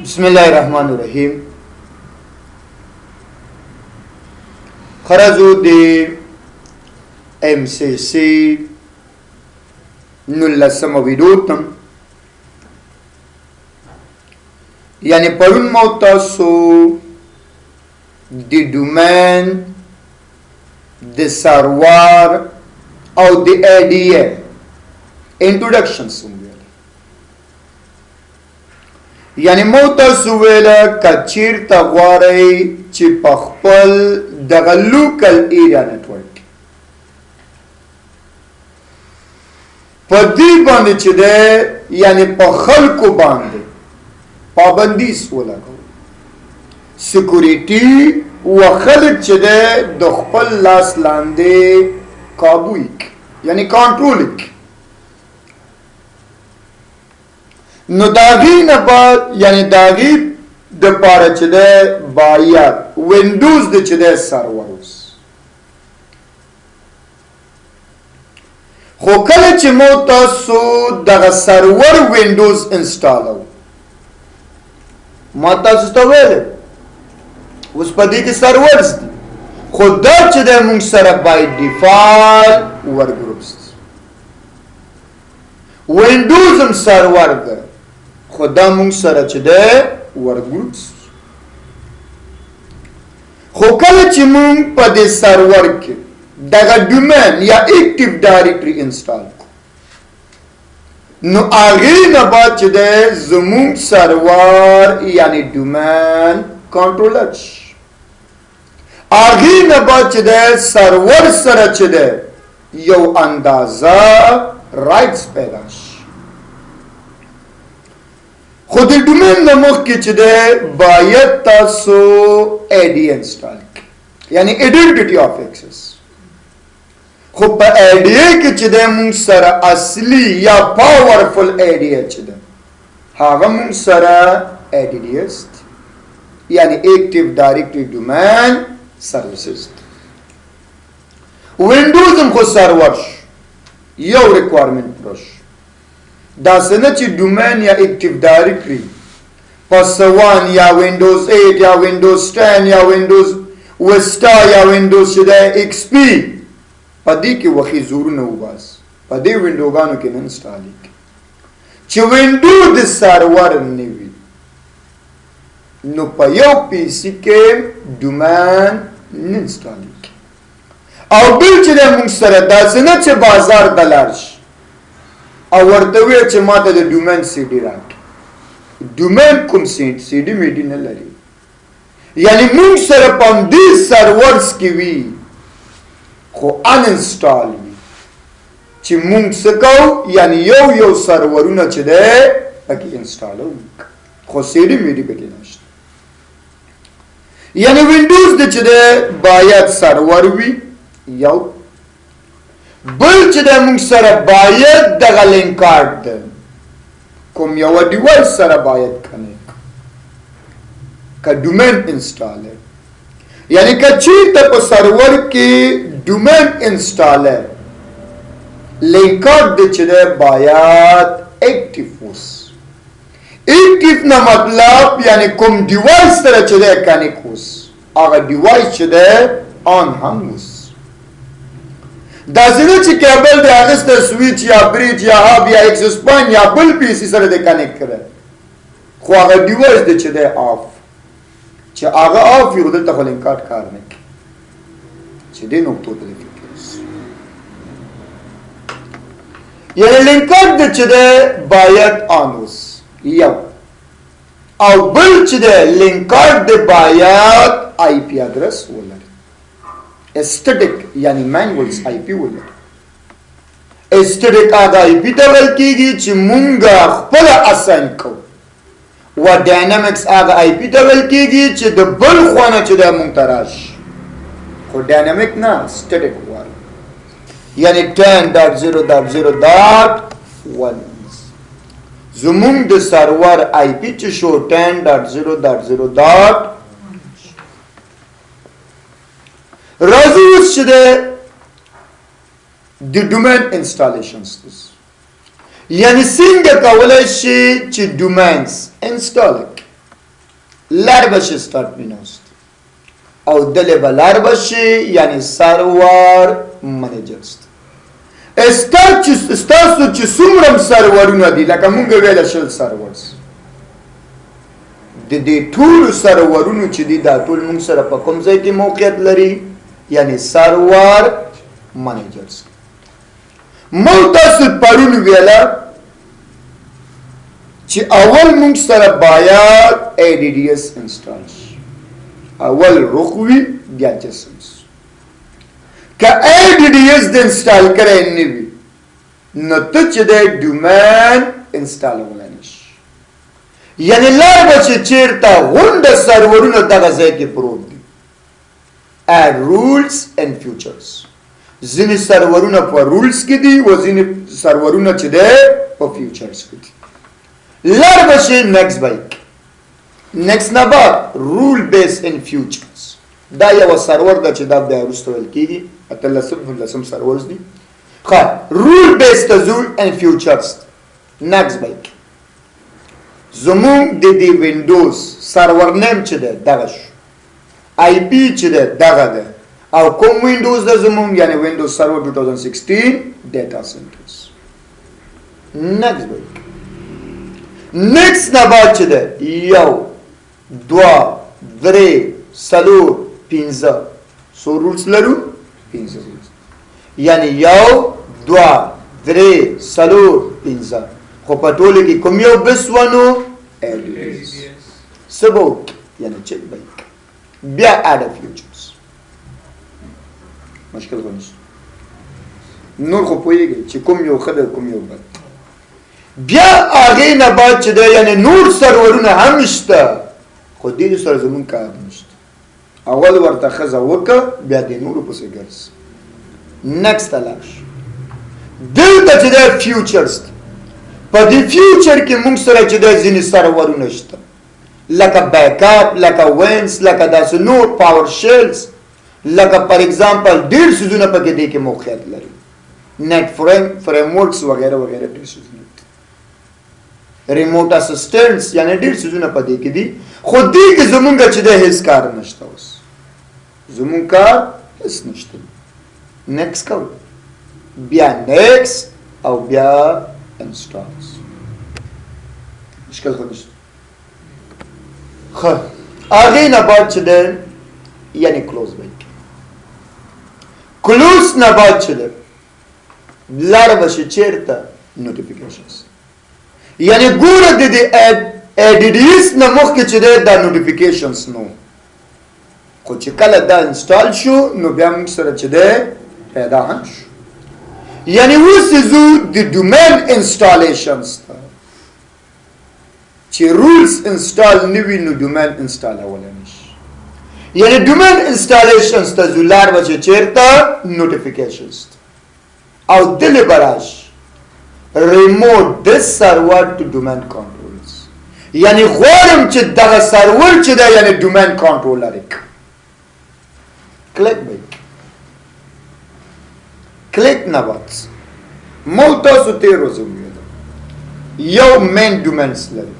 بسم الله الرحمن الرحیم. خرزو دی MCC نلسم ویدیو تم یعنی پرون موتاسو دی ډومین د سرور او د ADF انټروډکشن سمویل یعنی موتاسو ویل کچیر تا غواری چی پخپل دغه لوکل ایریا نتورک په دې باندې چې ده یعنی په خلکو باندې پابندی ولګو سکیورټي و خلک چې ده د خپل لاس لاندې قابو یعنی کنټرول نو داغی نه بعد یعنی داغی د پاره چې ده باید وینډوز د چې ده سرور اوس خو کله چې مو تاسو دغه سرور وینډوز انسټالو ما تاسو ته ویل اوس په دې کې سرورز دي خو دا چې ده مونږ سره بای ډیفالت ور ګروپس وینډوز هم سرور ده خو دا مونږ سره چې ده ور ګروپس خو کله چې مونږ په دې سرور کې دغه ډومین یا اکټیو ډایرکټري انسټال کو نو هغې نه بعد چې ده زمونږ سرور یعنی ډومین کنټرولر شي هغې نه بعد چې ده سرور سره چې ده یو اندازه رایټس پیدا شي خو د ډومین نه مخکې چې ده باید تاسو AD انسټال کړئ یعنی ایډنټیټي اف اکسس خو په ADA کې چې ده مونږ سره اصلي یا پاورفل ADA چې ده هغه مونږ سره ADDS یعنی اکټیو ډایرکټري ډومین سروسز وینډوز هم خو سرور یو ریکوایرمنت پروش دا سنه چې ډومین یا اکټیو ډایرکټري پس وان یا وینډوز 8 یا وینډوز 10 یا وینډوز وستا یا وینډوز چې ده XP په دې کې وخی زورونه وباس په دې وینډوګانو کې نه انسټال کړي چې وینډو د سرور نه وي نو په یو PC کې ډومین نه انسټال کړي او بل چې د موږ سره داسې نه چې بازار ته لاړ شي او ورته وی چې ماته د ډومین CD راکړي ډومین کوم CD میډي نه لري یعنی موږ سره په دې سرورز کې وي خو ان انسټال وي چې موږ څه کوو یعنی یو سرورونه چې ده پکې انسټالو خو CD میډي پکې نشته یعنی وینډوز د چې ده باید سرور وي یو بل چې د موږ سره باید دغه لینک کارت ده کوم یو ډیوایس سره باید کنیکټ که ډومین انسټالر یعنی که چیرته په سرور کې ډومین انسټالر لینک کارت د چې ده باید اکټیو اوس اکټیو نه مطلب یعنی کوم ډیوایس سره چې ده کنیکټ اوس هغه ډیوایس چې ده آن هم اوس دا څنګه چې کیبل د اغست سویچ یا بریج یا هاب یا ایکسس پوینټ یا بل PC سره د کنیکټ کړه خو هغه ډیوایس د چې ده آف چې هغه آف یو دلته لینک کارت کار نه کوي چې دې نقطو ته لیکل یعنی لینک کارت د چې ده باید آن اوس یو او بل چې ده لینک کارت د باید IP ادرس ولري static یعنی manuals IP ولري static هغه IP ته ویل کېږي چې مونږ خپل اساین کوو و dynamics هغه IP ته ویل کېږي چې د بل خونه چې د مونږ ته راشي خو dynamic نه static وایي یعنی 10.0.0.1 زمونږ د سرور IP چې شو 10.0.0.1 راځي اوس چې د ډومین انسټالیشنز یعنی څنګه کولای شي چې ډومینز انسټال کړي لار بشي start مینوست او دل بلار بشي یعنی سرور منیجرست استاسو چې څومره سرورونه دي لکه مونږ ویل شل سرورز د دې ټول سرورونو چې دي دا ټول مونږ سره په کوم ځای کې موقعیت لري یعنی سرور منیجرز مو تاسو پرون ویلا چې اول مونږ سره باید ADDS انسټال شي اول رخوي بیا جسمس که ADDS د انسټال کړی نه وي نو ته چې د ډومین انسټالولی نشي یعنی لار به چې چېرته غونډه سرورونه دغه ځای کې پروت دي add rules and features ځینې سرورونه په رولز کې دي و ځینې سرورونه چې دی په فیوچرز کې دي لار به شي next بایک next نه بعد rule based and futures دا یو سرور ده چې دا بیا وروسته ویل کېږي اتلسم سرورز دي ښه rule based rule and futures next بایک زمونږ د دې وینډوز سرور نیم چې دی دغه شو آی پی چې دی دغه دی او کوم وینډوز ده زمونږ یعنی وینډوز سرور 2016 ډیټا سنټرز next بایک نیکس نه بعد چې ده یو دوه درې څلور پنځه څو رولز لرو پنځه رولز یعنی یو دوه درې څلور پنځه خو په ټولو کې کوم یو بس ونو ثبوت یعنی چک بایک بیا اډ فیوچرز مشکل غونس نور خو پوهیږي چې کوم یو ښه ده کوم یو بد بیا هغې نه بعد چې دی یعنی نور سرورونه هم شته خو دې سره زمونږ کار نشته اول ورته ښځه وکړه بیا د نورو پسې ګرځي نیکسټ ته لاړ شي دلته چې دی فیوچرز په دې فیوچر کې موږ سره چې دی ځینې سرورونه شته لکه بیکاپ لکه وینس لکه داسې نور پاور شیلز لکه پر ایگزامپل ډېر څیزونه پکې دې کې موقعیت لري نیټ فریم ورکس وغیره وغیره ډېر څیزونه ریموټ اسسټنټس یعنی ډېر څیزونه په دې کې دي خو دې کې زمونږ چې دی هیڅ کار نشته اوس زمونږ کار هیڅ نشته نیکسټ کوو بیا نیکسټ او بیا انسټالز مشکل خو نشته ښه هغې نه بعد چې دی یعنی کلوز بایک کلوز نه بعد چې دی لاړه به شي چېرته نوټیفیکیشنز یعنی ګوره د دې ADDS نه مخکې چې دی دا نوټیفیکیشنز نو خو چې کله دا انسټال شو نو بیا موږ سره چې دی پیدا هم شو یعنی اوس ځو د ډومین انسټالیشنز ته چې رولز انسټال نه وي نو ډومین انسټالولی نشي یعنی ډومین انسټالیشنز ته ځو لار به چې چېرته نوټیفیکیشنز او دلې به راشي remote this server to domain controllers یعنی غواړم چې دغه سرور چې دی یعنی domain controller کلیک به کلیک نه بعد مو تاسو تېرو زه ویلم یو main domains لري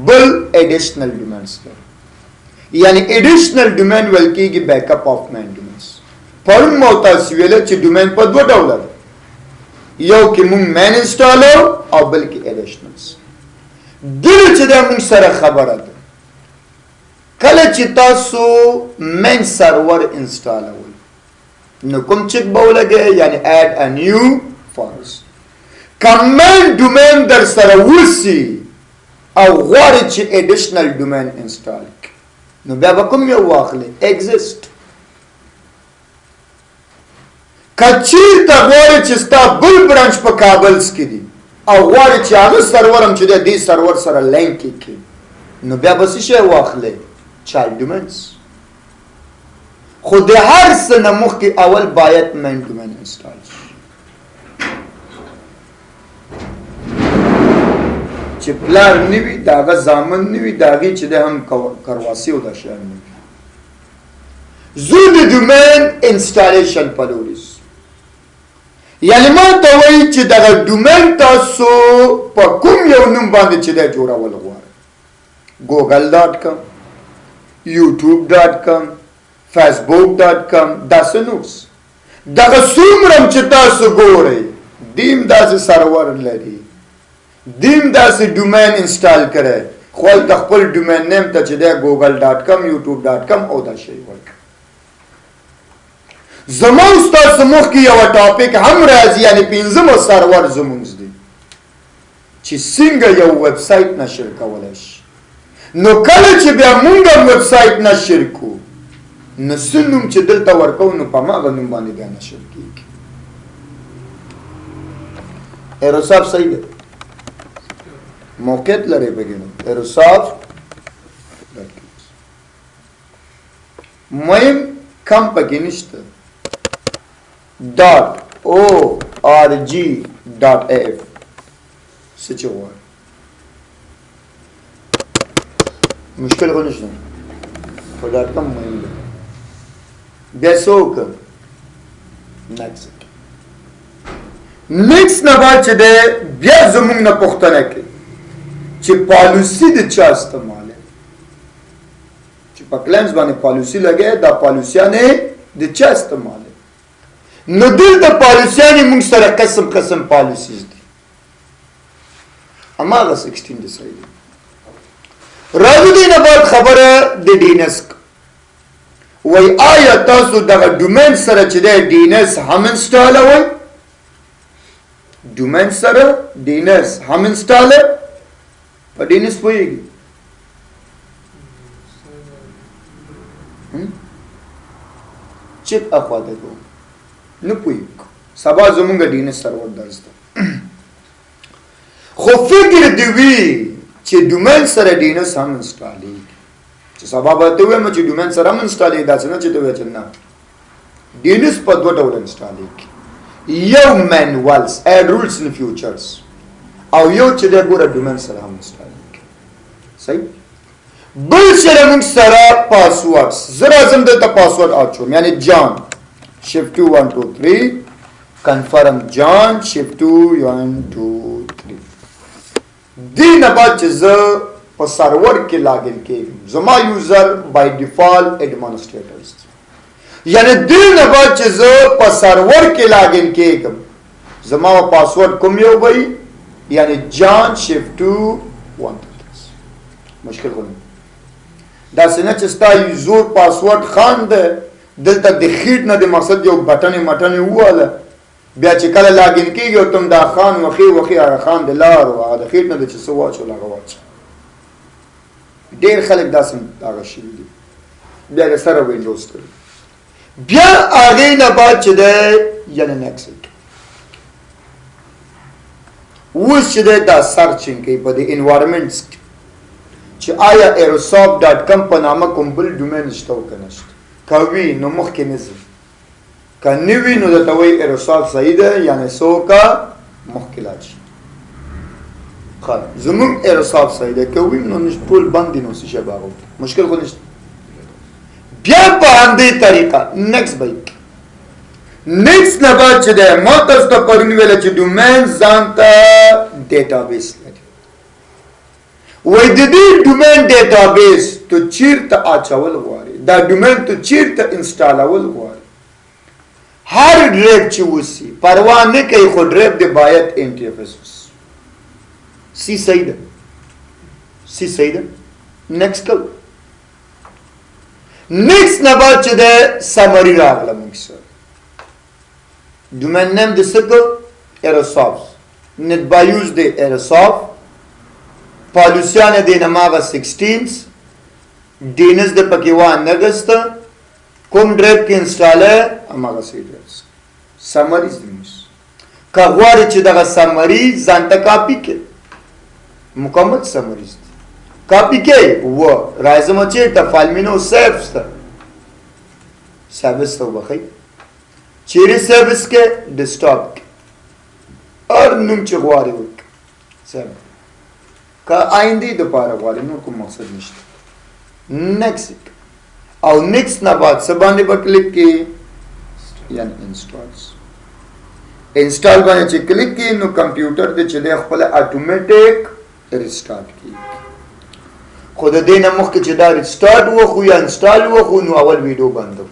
بل additional domains لري یعنی additional domain ویل کېږي backup of main domains پرون مو تاسو ویل چې domain په دوه ډوله ده یو کې مونږ مین انسټالو او بل کې ایډیشنلز دل چې دا مونږ سره خبره ده کله چې تاسو مین سرور انسټالوئ نو کوم چک به ولګئ یعنی add a new first کمن ډومین در سره وسی او غواړئ چې ایډیشنل ډومین انسټال کړئ نو بیا به کوم یو واخلئ ایگزسټ کچیرته غواړي چې ستا بل برانچ په کابلز کې دي او غواړي چې هغه سرور هم چې دی دې سرور سره لینک کړي نو بیا به څه شی واخلئ چایلډ ډومینز خو د هر څه نه مخکې اول باید مین ډومین انسټال شي چې پلار نه وي د هغه زامن نه وي د هغې چې دی هم کرواسی او دا شیان نه وي زو د ډومین انسټالیشن په لوري یعنی ما ته وایي چې دغه ډومین تاسو په کوم یو نوم باندې چې دی جوړول غواړئ ګوګل ډاټ کم youtube.com facebook.com داسې نوس دغه څومره چې تاسو ګورئ دیم داسې سرور لري دیم داسې ډومین انسټال کړئ خو د خپل ډومین نیم ته چې دی google.com youtube.com او دا شی ورک زما استاد سموخ کې یو ټاپک هم راځي یعنی 15 سرور زمونږ دی چې څنګه یو ویب سایټ نشر کولای شي نو کله چې بیا مونږ ویب سایټ نشر کو نو سنوم چې دلته ورکو نو په ماغه نوم باندې بیا نشر کیږي ایروساف صحیح ده موقعیت لري بګینو ایروساف مهم کم پکې نشته .org.af سچ هو مشکل کو نشته خدا کم مهم ده بیا څوک نیکس نه بعد چې ده بیا زمونږ نه پوښتنه کوي چې پالیسی د چا استعمال چې په کلمز باندې پالیسی لګي دا پالیسیانه د چا استعمال نو دلته پالیسیانه موږ سره قسم قسم پالیسیز دي اماغه 16 د صحیح راځو دې نه بعد خبره د ډینس وای آیا تاسو دغه ډومین سره چې د ډینس هم انسټال وای ډومین سره ډینس هم انسټال په ډینس پوهیږي چپ اخواته کو نه پوهیږي سبا زمونږ ډینس سرور درسته خو فکر دی وی چې ډومین سره ډینس هم انسټال چې سبا به ته وایم چې ډومین سره هم انسټال دا څنګه چې ته وایې چې نه ډینس په دوه ډول انسټال یو مانوالز اډ رولز ان فیوچرز او یو چې د ګوره ډومین سره هم انسټال صحیح بل سره موږ سره پاسورډ زرا زم د پاسورډ اچوم یعنی جان shift 2 1 2 3 confirm john shift 2 1 2 3 دین بعد چې زه په سرور کې لاګین کېږم زما یوزر بای ډیفالت ایڈمنسټریټرز یعنی دین بعد چې زه په سرور کې لاګین کېږم زما پاسورډ کوم یو وي یعنی جان shift 2 1 مشکل کوي دا څنګه چې ستا یوزر پاسورډ خان ده دلته د خېټ نه د مقصد یو بټن واله بیا چې کله لاګین کېږي او تم دا خان وخی هغه خان د لار او هغه د خېټ نه د چې څه واچو هغه واچو ډېر خلک داسې هغه شي دي بیا د سره وینډوز کوي بیا هغې نه بعد چې دی یعنې نیکسټ اوس چې دی دا سرچینګ کوي په د انوایرمنټس کې چې آیا aerosoft.com په نامه کوم بل ډومین شته او که نشته که وي نو مخکې نه ځي که نه وي نو درته وایي aerosoft صحیح ده یعنې څوکه مخکې لاړ شي زمونږ aerosoft صحیح ده که وي نو ټول بند دي نو څه شی به هغه مشکل خو نشته بیا په همدې طریقه نیکسټ به نیکسټ نه بعد چې دی ما تاسو ته پرون ویله چې ډومین ځان ته ډیټابیس لري وای د دې ډومین ډیټابیس ته چیرته اچول غواړي دا ډومین ته چیرته انسټالول غواړي هر ډرایو چې وسی پروا نه کوي خو ډرایو د باید انټرفیس سی صحیح ده نیکسټ کو نیکسټ نه بعد چې ده سمری راغله موږ سره ډومین نیم د سکو aerosoft net by use د aerosoft پالیسیانه د نماغه 16 ډینس د پکیوان نګست کوم ډرایو کې انسټاله اماغه سیټرز سمریز دمس کا غواړي چې دغه سمری ځان ته کاپی کې مکمل سمریز کاپی کې و راځم چې ته فایل مینو سیفز ته سروس ته وبخي چیرې سروس کې ډیسکټاپ اور نوم چې غواړي وک سم کا آئندې د پاره غواړي نو کوم مقصد نشته نیکسټ او نیکسټ نه بعد څه باندې به کلیک کې یعنی انسټال باندې چې کلیک کې نو کمپیوټر دې چې خپل اتوماتیک ریسټارټ کیږي خو د دې نه مخکې چې دا ریسټارټ وخو یا انسټال وخو نو اول ویډیو بندو